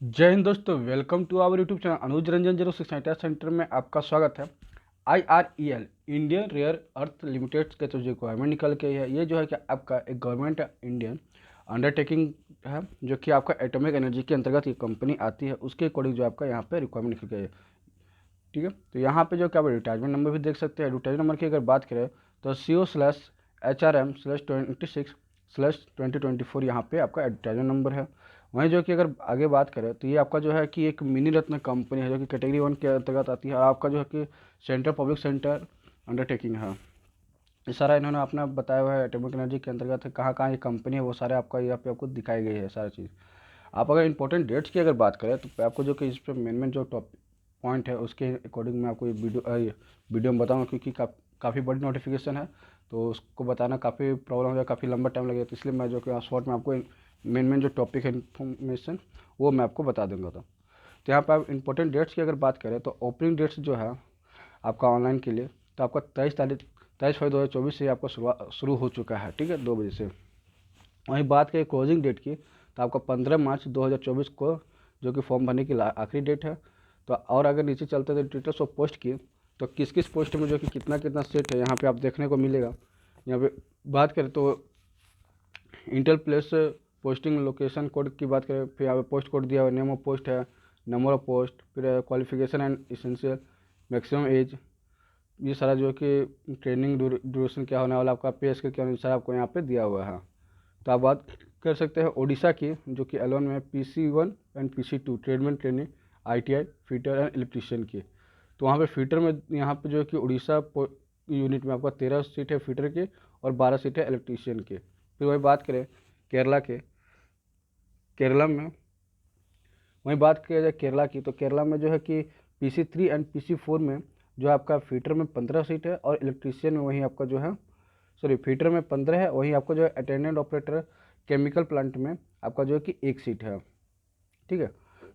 जय हिंद दोस्तों, welcome to our YouTube channel Anuj Ranjan 06 centre में आपका स्वागत है। IREL Indian rare earth limited के जो रिक्वायरमेंट निकल के है, ये जो है कि आपका एक गवर्नमेंट इंडियन अंडरटेकिंग है, जो कि आपका एटॉमिक एनर्जी के अंतर्गत ये कंपनी आती है, उसके अकॉर्डिंग जो आपका यहाँ पे रिक्वायरमेंट निकल गई है। ठीक है, तो यहाँ पे जो क्या आप एडवर्टाइजमेंट नंबर भी देख सकते हैं। एडवर्टाइजमेंट नंबर की अगर बात करें तो CO/HRM/26/2024 यहाँ पे आपका एडवर्टाइजमेंट नंबर है। वहीं जो कि अगर आगे बात करें तो ये आपका जो है कि एक मिनी रत्न कंपनी है, जो कि कैटेगरी 1 के अंतर्गत आती है। और आपका जो है कि सेंट्रल पब्लिक सेंटर अंडरटेकिंग है। ये सारा इन्होंने अपना बताया हुआ है, एटॉमिक एनर्जी के अंतर्गत है, कहाँ कहाँ ये कंपनी है वो सारे आपका यहाँ पे आपको दिखाई गई है सारा चीज़। आप अगर इंपॉर्टेंट डेट्स की अगर बात करें तो आपको जो कि इस पर मेन जो टॉप पॉइंट है उसके अकॉर्डिंग मैं आपको ये वीडियो में बताऊँगा, क्योंकि काफ़ी बड़ी नोटिफिकेशन है, तो उसको बताना काफ़ी प्रॉब्लम हो जाए, काफ़ी लंबा टाइम लगेगा। तो इसलिए मैं जो कि शॉर्ट में आपको मेन जो टॉपिक है इन्फॉर्मेशन वो मैं आपको बता दूंगा। तो यहाँ पर आप इंपॉर्टेंट डेट्स की अगर बात करें तो ओपनिंग डेट्स जो है आपका ऑनलाइन के लिए, तो आपका 23 फरवरी 2024 से आपका शुरू हो चुका है। ठीक है, 2 बजे से। वहीं बात करें क्लोजिंग डेट की, तो आपका 15 मार्च 2024 को जो कि फॉर्म भरने की आखिरी डेट है। तो और अगर नीचे चलते तो डिटेल्स ऑफ पोस्ट की, तो किस किस पोस्ट में जो कि कितना कितना सीट है यहाँ पे आप देखने को मिलेगा। यहाँ पे बात करें तो inter place posting location code की बात करें, फिर यहाँ पे पोस्ट कोड दिया हुआ, नेम ऑफ पोस्ट है, नंबर ऑफ पोस्ट, फिर qualification and essential, maximum age, ये सारा जो कि ट्रेनिंग ड्यूरेशन क्या होने वाला, आपका पे स्केल के अनुसार आपको यहाँ पे दिया हुआ है। तो आप बात कर सकते हैं ओडिशा की, जो कि L1 में PC1 and PC2 tradesman training ITI fitter and electrician की। तो वहाँ पे फीटर में यहाँ पे जो है कि उड़ीसा यूनिट में आपका 13 सीट है फीटर की और 12 सीट है इलेक्ट्रीशियन की। फिर वही बात करें केरला के, केरला में वहीं बात किया जाए केरला की, तो केरला में जो है कि PC3 एंड PC4 में जो आपका फीटर में 15 सीट है और इलेक्ट्रीशियन में वहीं आपका जो है, सॉरी, फीटर में 15 है, वहीं आपका जो है अटेंडेंट ऑपरेटर केमिकल प्लांट में आपका जो है कि 1 सीट है। ठीक है,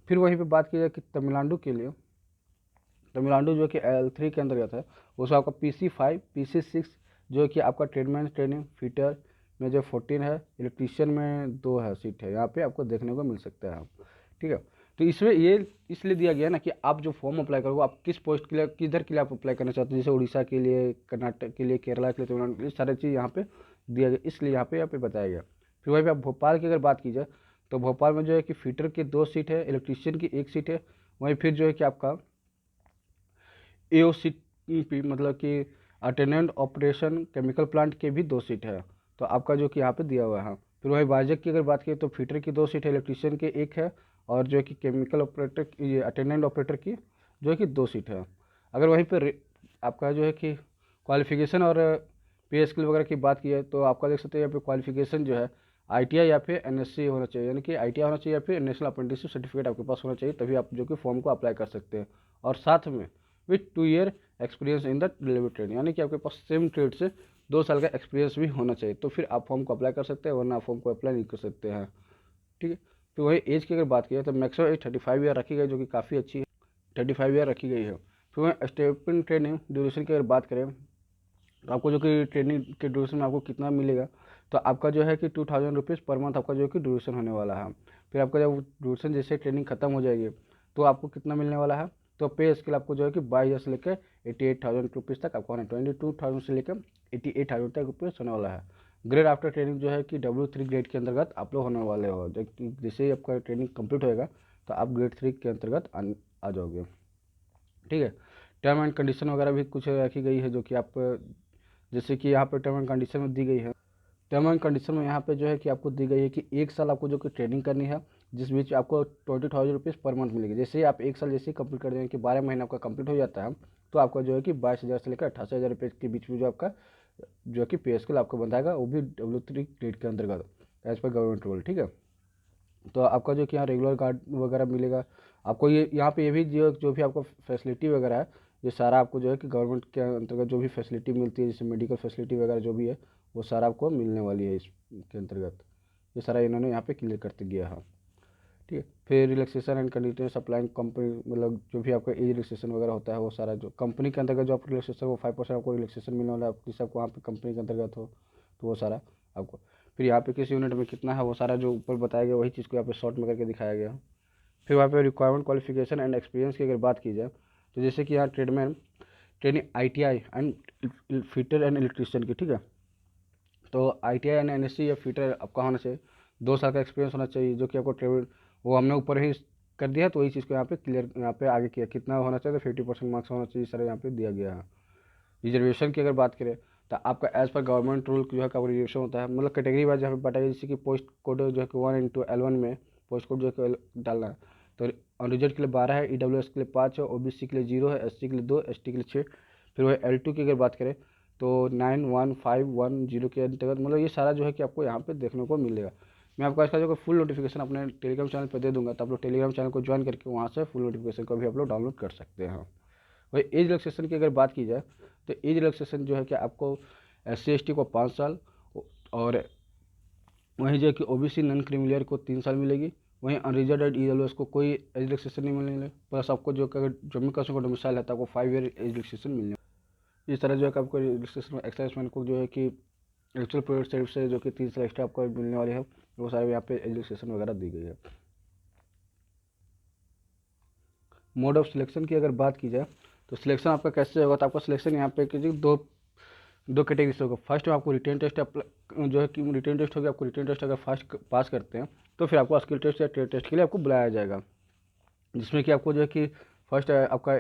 फिर वहीं पे बात की जाए कि तमिलनाडु के लिए, तमिलनाडु जो कि L3 के अंतर्गत है, उसमें आपका PC5 PC6 जो है कि आपका ट्रेडमैन ट्रेनिंग फीटर में जो 14 है, इलेक्ट्रीशियन में 2 है सीट है, यहाँ पे आपको देखने को मिल सकता है। ठीक है, तो इसमें ये इसलिए दिया गया ना कि आप जो फॉर्म अप्लाई करोगे, आप किस पोस्ट के लिए, किधर के लिए आप अप्लाई करना चाहते हो, जैसे उड़ीसा के लिए, कर्नाटक के लिए, केरला के लिए, तमिलनाडु के लिए, सारी चीज़ यहाँ पे दिया गया, इसलिए यहाँ पे बताया गया। फिर वहीं पे आप भोपाल की अगर बात की जाए, तो भोपाल में जो है कि फीटर की 2 सीट है, इलेक्ट्रीशियन की 1 सीट है। वहीं फिर जो है कि आपका AOCP मतलब कि अटेंडेंट ऑपरेशन केमिकल प्लांट के भी 2 सीट है, तो आपका जो कि यहाँ पे दिया हुआ है। फिर वही वाइजैक की अगर बात करें तो फीटर की 2 सीट है, इलेक्ट्रीशियन के 1 है, और जो है कि केमिकल ऑपरेटर, ये अटेंडेंट ऑपरेटर की जो है कि 2 सीट है। अगर वहीं पर आपका जो है कि क्वालिफिकेशन और पे स्किल वगैरह की बात की है, तो आपका देख सकते हैं यहाँ पे क्वालिफिकेशन जो है ITI या फिर NSC होना चाहिए, यानी कि ITI होना चाहिए या फिर नेशनल अप्रेंटिसशिप सर्टिफिकेट आपके पास होना चाहिए, तभी आप जो कि फॉर्म को अप्लाई कर सकते हैं। और साथ में with 2 year experience in the delivery trade, यानी कि आपके पास सेम ट्रेड से 2 साल का एक्सपीरियंस भी होना चाहिए, तो फिर आप फॉर्म को अप्लाई कर सकते हैं, वरना आप फॉर्म को अप्लाई नहीं कर सकते हैं। ठीक है, तो वही एज की अगर बात की जाए तो मैक्सिमम एज 35 ईयर रखी गई, जो कि काफ़ी अच्छी है, 35 ईयर रखी गई है। फिर वही स्टेपिंग ट्रेनिंग ड्यूरेशन की अगर बात करें, तो आपको जो कि ट्रेनिंग के ड्यूरेशन में आपको कितना मिलेगा, तो आपका जो है कि 2000 रुपीज़ पर मंथ आपका जो है कि ड्यूरेशन होने वाला है। फिर आपका जब ड्यूरेशन जैसे ट्रेनिंग खत्म हो जाएगी, तो आपको कितना मिलने वाला है, तो पे स्केल आपको जो है कि 22 से लेकर 88,000 रुपीज़ तक आपको होना है, 22,000 से लेकर 88,000 तक रुपीज़ होने वाला है। ग्रेड आफ्टर ट्रेनिंग जो है कि W3 ग्रेड के अंतर्गत आप लोग होने वाले हो, जैसे ही आपका ट्रेनिंग कंप्लीट होएगा तो आप ग्रेड 3 के अंतर्गत आ जाओगे। ठीक है, टर्म एंड कंडीशन वगैरह भी कुछ रखी गई है, जो कि आप, जैसे कि यहाँ पर टर्म एंड कंडीशन में दी गई है। टर्म एंड कंडीशन में यहाँ पे जो है कि आपको दी गई है कि 1 साल आपको जो कि ट्रेनिंग करनी है, जिस बीच आपको 20,000 रुपीज़ पर मंथ मिलेगी। जैसे ही आप 1 साल जैसे ही कंप्लीट कर देंगे कि 12 महीने आपका कंप्लीट हो जाता है, तो आपका जो है कि 22,000 से लेकर 88,000 रुपये के बीच में जो आपका जो है कि पे स्केल आपको बताएगा, वो भी W3 ग्रेड के अंतर्गत एज पर गवर्नमेंट रूल। ठीक है, तो आपका जो कि यहाँ रेगुलर गार्ड वगैरह मिलेगा आपको, ये यहाँ पे ये भी जो भी आपको फैसिलिटी वगैरह है, ये सारा आपको जो है कि गवर्नमेंट के अंतर्गत जो भी फैसिलिटी मिलती है, जैसे मेडिकल फैसिलिटी वगैरह जो भी है, वो सारा आपको मिलने वाली है इसके अंतर्गत। ये सारा इन्होंने यहाँ पे क्लियर करते गया है। ठीक है, फिर relaxation and condition applying company, मतलब जो भी आपका एज रिलैक्सेशन वगैरह होता है, वो सारा जो कंपनी के अंतर्गत जो आपको रिलैक्सेशन, वो 5% आपको रिलैक्सेशन मिलने वाला है, जिससे आपको वहाँ पे कंपनी के अंतर्गत हो, तो वो सारा आपको। फिर यहाँ पे किस यूनिट में कितना है, वो सारा जो ऊपर बताया गया वही चीज़ को यहाँ पे शॉर्ट में करके दिखाया गया। फिर वहाँ पे रिक्वायरमेंट, क्वालिफिकेशन एंड एक्सपीरियंस की अगर बात की जाए तो जैसे कि यहाँ tradesman training ITI and fitter and electrician की, ठीक है। तो ITI एंड NSC या फिटर आपका होना चाहिए, 2 साल का एक्सपीरियंस होना चाहिए, जो कि आपको ट्रेवल, वो हमने ऊपर ही कर दिया, तो वही चीज़ को यहाँ पे क्लियर, यहाँ पे आगे किया कितना होना चाहिए, तो 50% मार्क्स होना चाहिए सर, यहाँ पे दिया गया है। रिजर्वेशन की अगर बात करें तो आपका एज पर गवर्नमेंट रूल जो है का रिजर्वेशन होता है, मतलब कैटेगरी वाइज यहाँ पे बताइए, जैसे कि पोस्ट कोड जो है कि 1 × L1 में पोस्ट कोड जो है कि डालना है, तो अनरिजर्व के लिए 12 है, EWS के लिए 5 है, OBC के लिए 0 है, SC के लिए 2, ST के लिए 6। फिर वह L2 की अगर बात करें तो 91510 के अंतर्गत, मतलब ये सारा जो है कि आपको यहाँ पे देखने को मिलेगा। मैं आपको इसका जो फुल नोटिफिकेशन अपने टेलीग्राम चैनल पर दे दूंगा, तो आप लोग टेलीग्राम चैनल को ज्वाइन करके वहाँ से फुल नोटिफिकेशन को भी आप लोग डाउनलोड कर सकते हैं। वही एज रिलैक्सेशन की अगर बात की जाए तो एज रिलैक्सेशन जो है कि आपको SC ST को 5 साल, और वहीं जो है कि OBC नॉन क्रीमिलियर को 3 साल मिलेगी। वहीं अनरिजर्व EWS को कोई एज रिलैक्सेशन नहीं मिलेंगे, प्लस आपको जो अगर जम्मू कश्मीर का डोमिसाइल है तो आपको 5 ईयर एज रिलैक्सेशन मिलने। इस तरह जो है कि आपको रिलैक्सेशन एक्साइजमेंट को जो है कि एक्चुअल प्रोजेक्ट साइड से जो कि 3 साल एक्स्ट्रा आपको मिलने वाले हैं, वो सारे यहाँ पे एज रिलैक्सेशन वगैरह दी गई है। मोड ऑफ सिलेक्शन की अगर बात की जाए तो सिलेक्शन आपका कैसे होगा, तो आपका सिलेक्शन यहाँ पे कीजिए दो कैटेगरी से होगा। फर्स्ट में आपको रिटेन टेस्ट जो है कि रिटेन टेस्ट होगा, आपको रिटेन टेस्ट अगर फर्स्ट पास करते हैं तो फिर आपको स्किल टेस्ट या ट्रेड टेस्ट के लिए आपको बुलाया जाएगा, जिसमें कि आपको जो है कि फर्स्ट आपका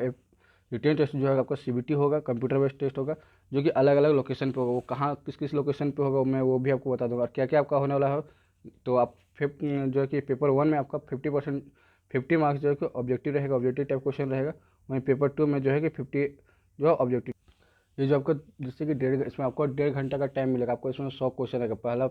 रिटेन टेस्ट जो है आपका CBT होगा, कंप्यूटर बेस्ड टेस्ट होगा, जो कि अलग अलग लोकेशन पे होगा। वो कहाँ किस किस लोकेशन पे होगा मैं वो भी आपको बता दूंगा, और क्या क्या आपका होने वाला है। तो आप जो है कि पेपर 1 में आपका 50 मार्क्स जो है कि ऑब्जेक्टिव रहेगा, ऑब्जेक्टिव टाइप क्वेश्चन रहेगा। वहीं पेपर 2 में जो है कि 50 जो है ऑब्जेक्टिव। ये जो आपका जिससे कि इसमें आपको 1.5 घंटा का टाइम मिलेगा। आपको इसमें 100 क्वेश्चन रहेगा। पहला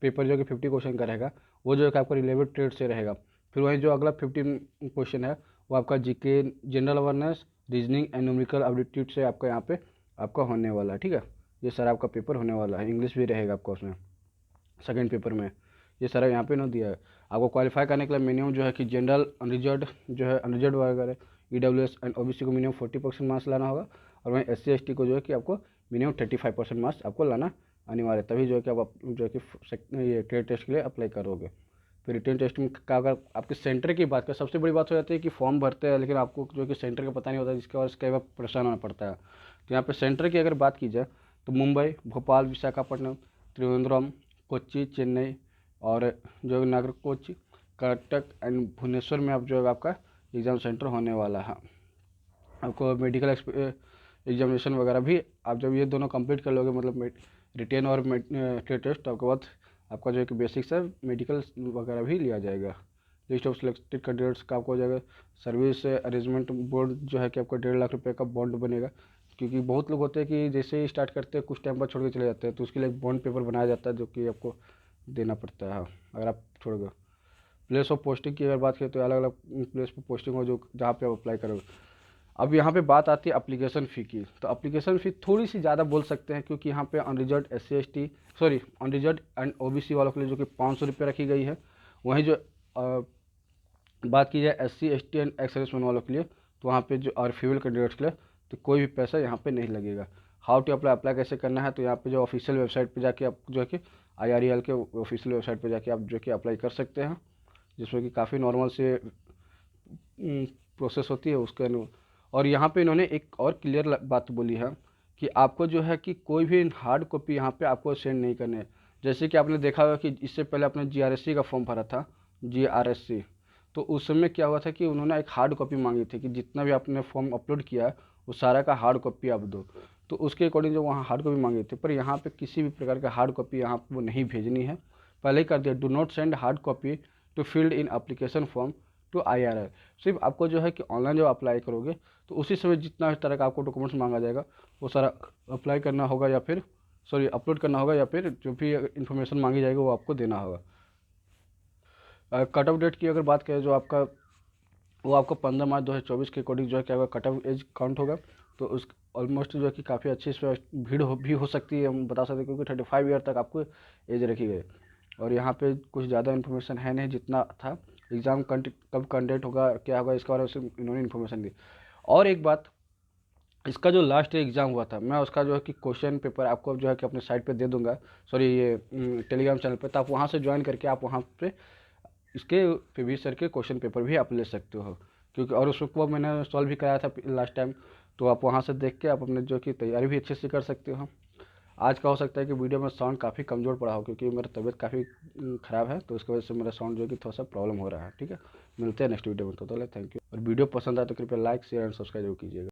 पेपर जो है कि 50 क्वेश्चन का रहेगा, वो जो है कि आपका रिलेवेंट ट्रेड से रहेगा। फिर वहीं जो अगला 15 क्वेश्चन है वो आपका GK, general awareness, reasoning and numerical aptitude से आपका यहाँ पे आपका होने वाला है, ठीक है। ये सारा आपका पेपर होने वाला है, इंग्लिश भी रहेगा आपका उसमें सेकेंड पेपर में। ये सारा यहाँ पे ना दिया है। आपको क्वालिफाई करने के लिए मिनिमम जो है कि जनरल अनरिजर्व जो है अनरिजर्व वगैरह EWS एंड OBC को मिनिमम 40% मार्क्स लाना होगा, और वहीं SC ST को जो है कि आपको मिनिमम 35% मार्क्स आपको लाना अनिवार्य है, तभी जो है कि आप जो है कि ये ट्रेड टेस्ट के लिए अप्लाई करोगे। फिर रिटन टेस्ट में का अगर आपके सेंटर की बात करें, सबसे बड़ी बात हो जाती है कि फॉर्म भरते हैं लेकिन आपको जो कि सेंटर का पता नहीं होता, जिसके वजह से कई बार परेशान होना पड़ता है। तो यहाँ पे सेंटर की अगर बात की जाए तो मुंबई, भोपाल, विशाखापट्टनम, त्रिवेंद्रम, कोच्चि, चेन्नई और जो है नागरकोची, कर्नाटक एंड भुवनेश्वर में आप जो है आपका एग्ज़ाम सेंटर होने वाला है। आपको मेडिकल एग्जामिनेशन वगैरह भी आप जब ये दोनों कंप्लीट कर लोगे, मतलब रिटेन और ट्रेड टेस्ट, तो आपके बाद आपका जो है कि बेसिक्स है मेडिकल वगैरह भी लिया जाएगा। लिस्ट ऑफ सिलेक्टेड कैंडिडेट्स का आपको हो जाएगा। सर्विस अरेंजमेंट बॉन्ड जो है कि आपको 1.5 लाख रुपये का बॉन्ड बनेगा, क्योंकि बहुत लोग होते हैं कि जैसे ही स्टार्ट करते हैं कुछ टाइम बाद छोड़ के चले जाते हैं, तो उसके लिए एक बॉन्ड पेपर बनाया जाता है जो कि आपको देना पड़ता है अगर आप छोड़ गए। प्लेस ऑफ पोस्टिंग की अगर बात करें तो अलग अलग प्लेस पर पोस्टिंग हो जो जहाँ पे आप अप्लाई करोगे। अब यहाँ पे बात आती है एप्लीकेशन फ़ी की, तो एप्लीकेशन फ़ी थोड़ी सी ज़्यादा बोल सकते हैं, क्योंकि यहाँ पे unreserve SC ST sorry unreserve and OBC वालों के लिए जो कि 500 रुपये रखी गई है। वहीं जो बात की जाए SC ST and ex serviceman वालों के लिए, तो वहाँ पे जो और फीमेल कैंडिडेट्स के लिए तो कोई भी पैसा यहाँ पे नहीं लगेगा। हाउ टू अप्लाई कैसे करना है, तो यहाँ पे जो ऑफिशियल वेबसाइट पे जाके आप जो है कि IREL के ऑफिशियल वेबसाइट पे जाके आप जो कि अप्लाई कर सकते हैं, जिसमें कि काफ़ी नॉर्मल से प्रोसेस होती है उसके और यहाँ पे इन्होंने एक और क्लियर बात बोली है कि आपको जो है कि कोई भी हार्ड कॉपी यहाँ पे आपको सेंड नहीं करने है। जैसे कि आपने देखा होगा कि इससे पहले आपने GRSC का फॉर्म भरा था, GRSC, तो उस समय क्या हुआ था कि उन्होंने एक हार्ड कॉपी मांगी थी कि जितना भी आपने फॉर्म अपलोड किया है वो सारा का हार्ड कॉपी आप दो। तो उसके अकॉर्डिंग जो वहाँ हार्ड कॉपी मांगी थी, पर यहाँ पे किसी भी प्रकार का हार्ड कॉपी यहाँ पे वो नहीं भेजनी है, पहले ही कर दिया, do not send hard copy to filled in application form to IRL। सिर्फ आपको जो है कि ऑनलाइन जब अप्लाई करोगे तो उसी समय जितना इस तरह का आपको डॉक्यूमेंट्स मांगा जाएगा वो सारा अप्लाई करना होगा, या फिर अपलोड करना होगा, या फिर जो भी इन्फॉर्मेशन मांगी जाएगी वो आपको देना होगा। कट ऑफ डेट की अगर बात करें जो आपका वो आपको 15 मार्च 2024 के अकॉर्डिंग जो है क्या कट ऑफ एज काउंट होगा, तो उस ऑलमोस्ट जो है कि काफ़ी अच्छी इस पर भीड़ भी हो सकती है, हम बता सकते हैं, क्योंकि 35 ईयर तक आपको एज रखी गई। और यहाँ पे कुछ ज़्यादा इन्फॉर्मेशन है नहीं, जितना था एग्ज़ाम कब कंडक्ट होगा क्या होगा इसके बारे में इन्होंने इन्फॉर्मेशन दी। और एक बात, इसका जो लास्ट एग्ज़ाम हुआ था मैं उसका जो है कि क्वेश्चन पेपर आपको जो है कि अपने साइट पे दे दूंगा, ये टेलीग्राम चैनल पे, तो आप वहाँ से ज्वाइन करके आप वहाँ पे इसके प्रीवियस ईयर के क्वेश्चन पेपर भी आप ले सकते हो, क्योंकि और उसको मैंने सॉल्व भी कराया था लास्ट टाइम, तो आप वहाँ से देख के आप अपने जो कि तैयारी भी अच्छे से कर सकते हो। आज का हो सकता है कि वीडियो में साउंड काफ़ी कमज़ोर पड़ा हो, क्योंकि मेरा तबीयत काफ़ी ख़राब है, तो इसकी वजह से मेरा साउंड जो कि थोड़ा सा प्रॉब्लम हो रहा है। ठीक है, मिलते हैं नेक्स्ट वीडियो में, तो थैंक यू। और वीडियो पसंद आए तो कृपया लाइक शेयर एंड सब्सक्राइब जरूर कीजिएगा।